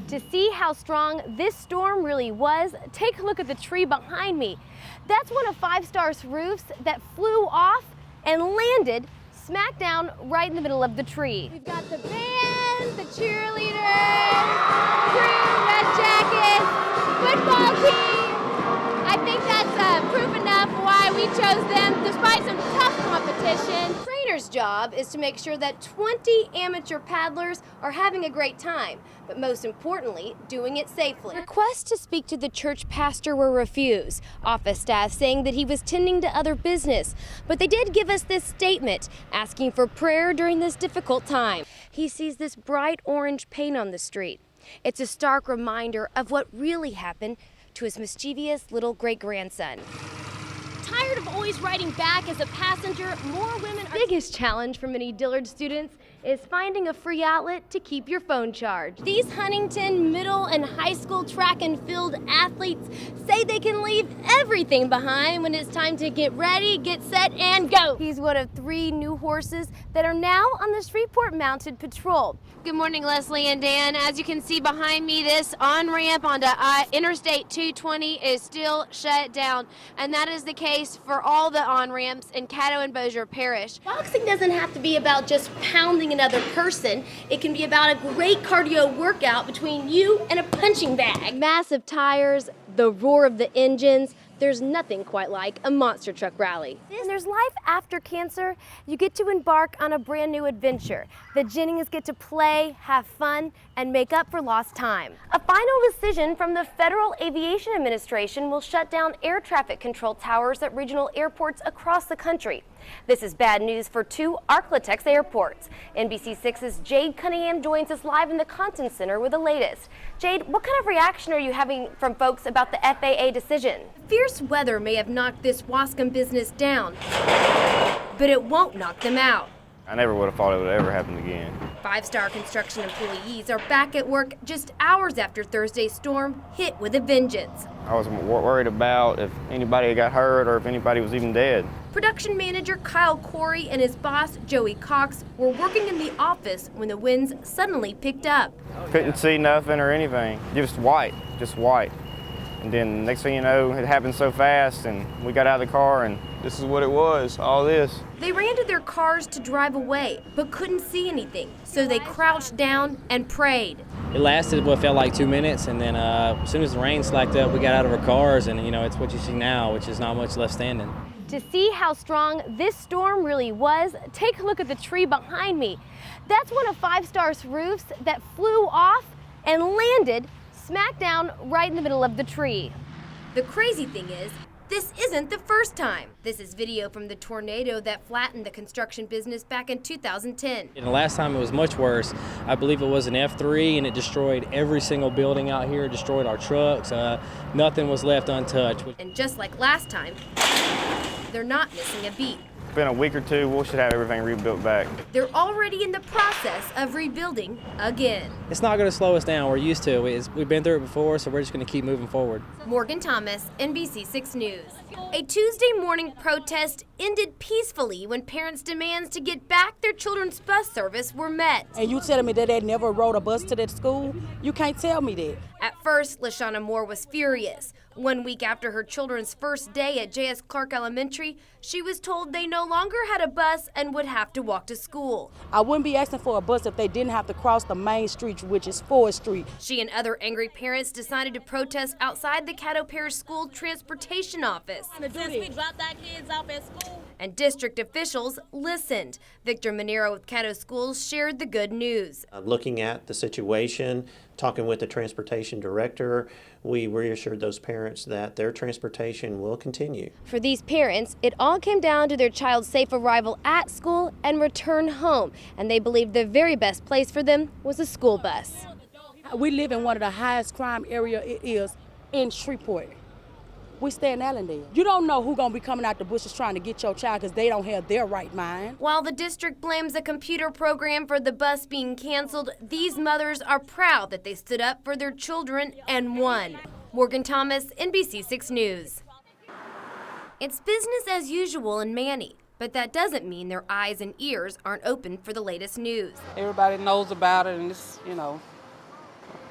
To see how strong this storm really was, take a look at the tree behind me. That's one of Five Star's roofs that flew off and landed smack down right in the middle of the tree. We've got the band, the cheerleaders, crew, red jackets, football team. I think that's proof enough why we chose them despite some tough competition. Trainer's job is to make sure that 20 amateur paddlers are having a great time, but most importantly, doing it safely. Requests to speak to the church pastor were refused, office staff saying that he was tending to other business, but they did give us this statement asking for prayer during this difficult time. He sees this bright orange paint on the street. It's a stark reminder of what really happened to his mischievous little great-grandson. Tired of always riding back as a passenger, more women are... The biggest challenge for many Dillard students is finding a free outlet to keep your phone charged. These Huntington middle and high school track and field athletes say they can leave everything behind when it's time to get ready, get set, and go. He's one of 3 new horses that are now on the Shreveport Mounted Patrol. Good morning, Leslie and Dan. As you can see behind me, this on-ramp onto Interstate 220 is still shut down, and that is the case for all the on-ramps in Caddo and Bossier Parish. Boxing doesn't have to be about just pounding another person. It can be about a great cardio workout between you and a punching bag. Massive tires, the roar of the engines. There's nothing quite like a monster truck rally. When there's life after cancer, you get to embark on a brand new adventure. The Jennings get to play, have fun, and make up for lost time. A final decision from the Federal Aviation Administration will shut down air traffic control towers at regional airports across the country. This is bad news for 2 Arklatex airports. NBC6's Jade Cunningham joins us live in the Content Center with the latest. Jade, what kind of reaction are you having from folks about the FAA decision? Fierce weather may have knocked this Wascom business down, but it won't knock them out. I never would have thought it would ever happen again. Five Star construction employees are back at work just hours after Thursday's storm hit with a vengeance. I was worried about if anybody got hurt or if anybody was even dead. Production manager Kyle Corey and his boss Joey Cox were working in the office when the winds suddenly picked up. Couldn't see nothing or anything, just white. And then next thing you know, it happened so fast and we got out of the car and this is what it was, all this. They ran to their cars to drive away, but couldn't see anything, so they crouched down and prayed. It lasted what felt like 2 minutes, and then as soon as the rain slacked up, we got out of our cars, and it's what you see now, which is not much left standing. To see how strong this storm really was, take a look at the tree behind me. That's one of Five Star's roofs that flew off and landed smack down right in the middle of the tree. The crazy thing is, this isn't the first time. This is video from the tornado that flattened the construction business back in 2010. And the last time it was much worse. I believe it was an F3 and it destroyed every single building out here, destroyed our trucks. Nothing was left untouched. And just like last time, they're not missing a beat. In a week or 2, we should have everything rebuilt back. They're already in the process of rebuilding again. It's not going to slow us down. We're used to it. We've been through it before, so we're just going to keep moving forward. Morgan Thomas, NBC6 News. A Tuesday morning protest ended peacefully when parents' demands to get back their children's bus service were met. And you telling me that they never rode a bus to that school? You can't tell me that. At first, LaShawna Moore was furious. 1 week after her children's first day at J.S. Clark Elementary, she was told they no longer had a bus and would have to walk to school. I wouldn't be asking for a bus if they didn't have to cross the main street, which is 4th Street. She and other angry parents decided to protest outside the Caddo Parish School Transportation Office. Since we dropped our kids off at school. And district officials listened. Victor Monero with Caddo Schools shared the good news. Looking at the situation, talking with the transportation director, we reassured those parents that their transportation will continue. For these parents, it all came down to their child's safe arrival at school and return home, and they believed the very best place for them was a school bus. We live in one of the highest crime area it is in Shreveport. We stay in Allendale. You don't know who's going to be coming out the bushes trying to get your child because they don't have their right mind. While the district blames a computer program for the bus being canceled, these mothers are proud that they stood up for their children and won. Morgan Thomas, NBC6 News. It's business as usual in Manny, but that doesn't mean their eyes and ears aren't open for the latest news. Everybody knows about it, and it's,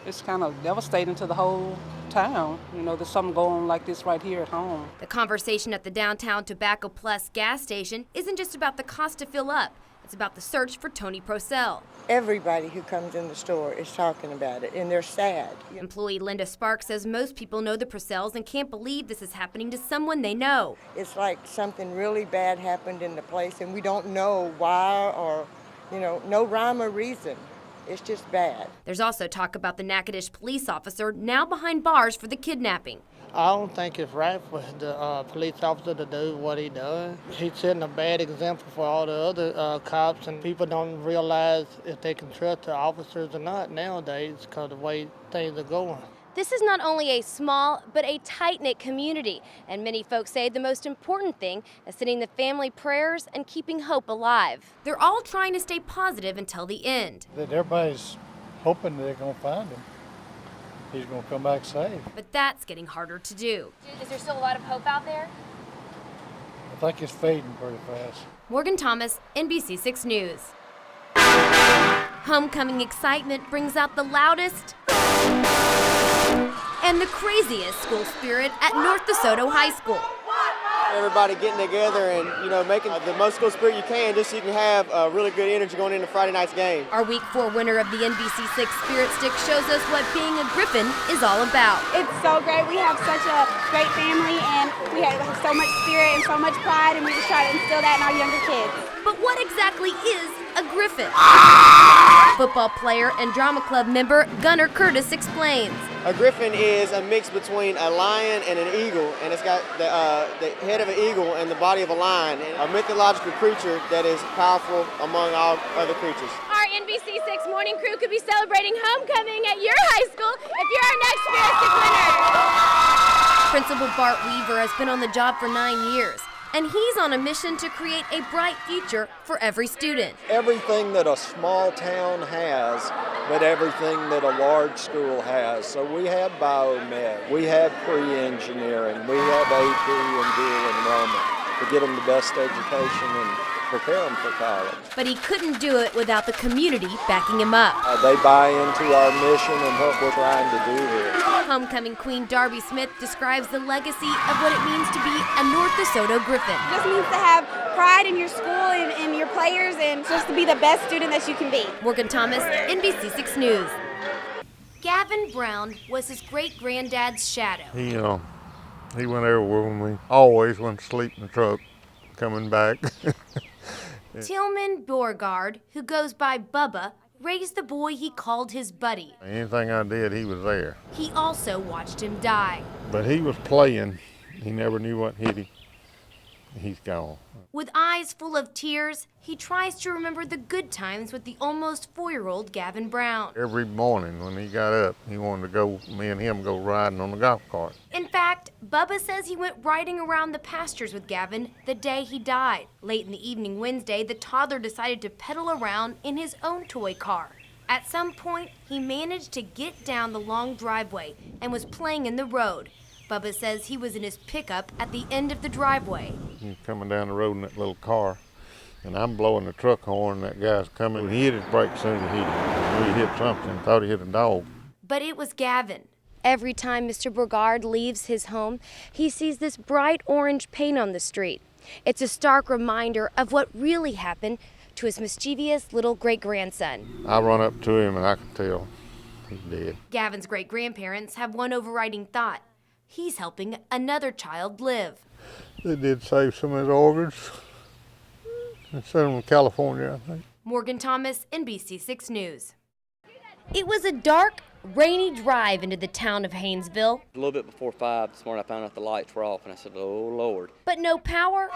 It's kind of devastating to the whole town. You know, there's something going on like this right here at home. The conversation at the downtown Tobacco Plus gas station isn't just about the cost to fill up. It's about the search for Tony Procell. Everybody who comes in the store is talking about it, and they're sad. Employee Linda Sparks says most people know the Procells and can't believe this is happening to someone they know. It's like something really bad happened in the place, and we don't know why or, no rhyme or reason. It's just bad. There's also talk about the Natchitoches police officer now behind bars for the kidnapping. I don't think it's right for the police officer to do what he does. He's setting a bad example for all the other cops, and people don't realize if they can trust the officers or not nowadays because of the way things are going. This is not only a small, but a tight-knit community, and many folks say the most important thing is sending the family prayers and keeping hope alive. They're all trying to stay positive until the end. That everybody's hoping they're going to find him. He's going to come back safe. But that's getting harder to do. Is there still a lot of hope out there? I think it's fading pretty fast. Morgan Thomas, NBC6 News. Homecoming excitement brings out the loudest and the craziest school spirit at North DeSoto High School. Everybody getting together and, making the most school spirit you can just so you can have really good energy going into Friday night's game. Our Week 4 winner of the NBC6 Spirit Stick shows us what being a Griffin is all about. It's so great. We have such a great family, and we have so much spirit and so much pride, and we just try to instill that in our younger kids. But what exactly is a Griffin? Football player and drama club member Gunnar Curtis explains. A griffin is a mix between a lion and an eagle, and it's got the head of an eagle and the body of a lion, a mythological creature that is powerful among all other creatures. Our NBC6 morning crew could be celebrating homecoming at your high school if you're our next Spirit Stick winner. Principal Bart Weaver has been on the job for 9 years, and he's on a mission to create a bright future for every student. Everything that a small town has, but everything that a large school has. So we have biomed, we have pre-engineering, we have AP and dual enrollment to get them the best education and prepare them for college. But he couldn't do it without the community backing him up. They buy into our mission and what we're trying to do here. Homecoming queen Darby Smith describes the legacy of what it means to be a North DeSoto Griffin. It just means to have pride in your school and your players, and just to be the best student that you can be. Morgan Thomas, NBC6 News. Gavin Brown was his great-granddad's shadow. He went everywhere with me. Always went to sleep in the truck, coming back. Tillman Beauregard, who goes by Bubba, raised the boy he called his buddy. Anything I did, he was there. He also watched him die. But he was playing. He never knew what hit him. He's gone. With eyes full of tears, he tries to remember the good times with the almost 4-year-old Gavin Brown. Every morning when he got up, he wanted to go, me and him go riding on the golf cart. In fact, Bubba says he went riding around the pastures with Gavin the day he died. Late in the evening Wednesday, the toddler decided to pedal around in his own toy car. At some point, he managed to get down the long driveway and was playing in the road. Bubba says he was in his pickup at the end of the driveway. He's coming down the road in that little car, and I'm blowing the truck horn, and that guy's coming. He hit his brakes soon as he hit him. He hit something, thought he hit a dog. But it was Gavin. Every time Mr. Beauregard leaves his home, he sees this bright orange paint on the street. It's a stark reminder of what really happened to his mischievous little great-grandson. I run up to him, and I could tell he's dead. Gavin's great-grandparents have one overriding thought. He's helping another child live. They did save some of his organs and sent them to California, I think. Morgan Thomas, NBC6 News. It was a dark, rainy drive into the town of Haynesville. A little bit before 5 this morning, I found out the lights were off, and I said, oh, Lord. But no power,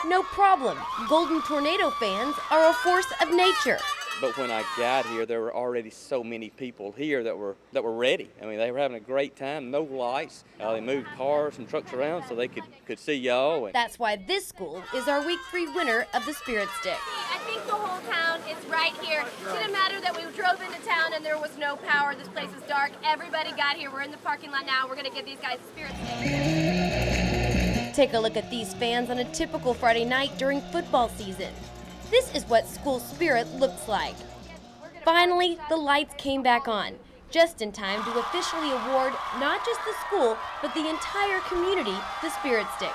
no problem. Golden Tornado fans are a force of nature. But when I got here, there were already so many people here that were ready. I mean, they were having a great time, no lights. They moved cars and trucks around so they could see y'all. That's why this school is our Week 3 winner of the Spirit Stick. I think the whole town is right here. It didn't matter that we drove into town and there was no power. This place is dark. Everybody got here. We're in the parking lot now. We're going to give these guys a Spirit Stick. Take a look at these fans on a typical Friday night during football season. This is what school spirit looks like. Finally, the lights came back on. just in time to officially award not just the school, but the entire community the Spirit Stick.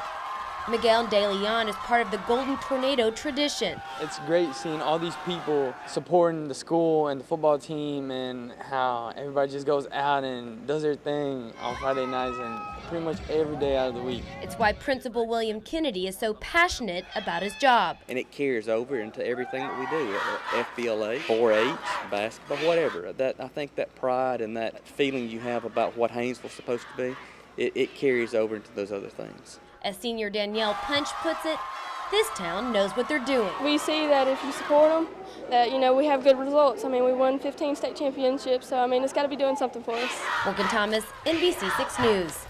Miguel De Leon is part of the Golden Tornado tradition. It's great seeing all these people supporting the school and the football team, and how everybody just goes out and does their thing on Friday nights and pretty much every day out of the week. It's why Principal William Kennedy is so passionate about his job. And it carries over into everything that we do, FBLA, 4-H, basketball, whatever. I think that pride and that feeling you have about what Haynesville's supposed to be, it carries over into those other things. As senior Danielle Punch puts it, this town knows what they're doing. We see that if you support them, that, we have good results. I mean, we won 15 state championships, so, it's got to be doing something for us. Morgan Thomas, NBC6 News.